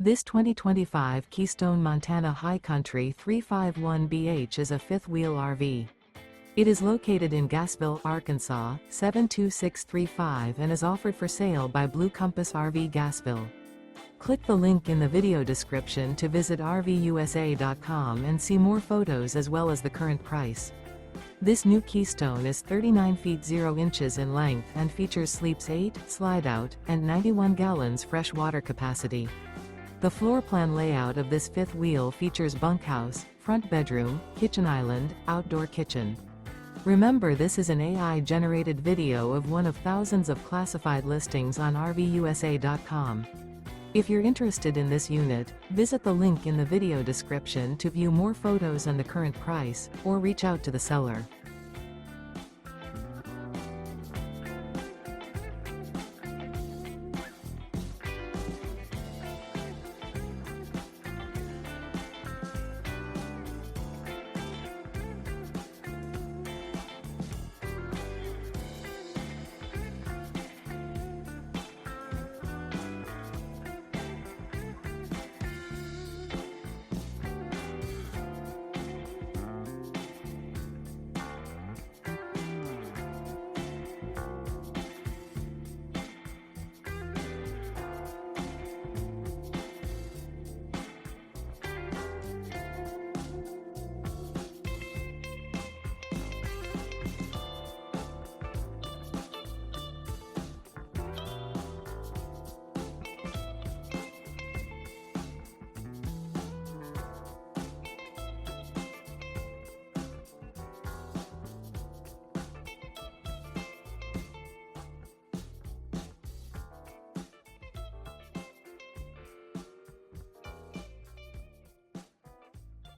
This 2025 Keystone Montana High Country 351BH is a fifth-wheel RV. It is located in Gassville, Arkansas, 72635 and is offered for sale by Blue Compass RV Gassville. Click the link in the video description to visit RVUSA.com and see more photos as well as the current price. This new Keystone is 39 feet 0 inches in length and features sleeps 8, Slideout, and 91 gallons fresh water capacity. The floor plan layout of this fifth wheel features bunkhouse, front bedroom, kitchen island, outdoor kitchen. Remember, this is an AI-generated video of one of thousands of classified listings on RVUSA.com. If you're interested in this unit, visit the link in the video description to view more photos and the current price, or reach out to the seller.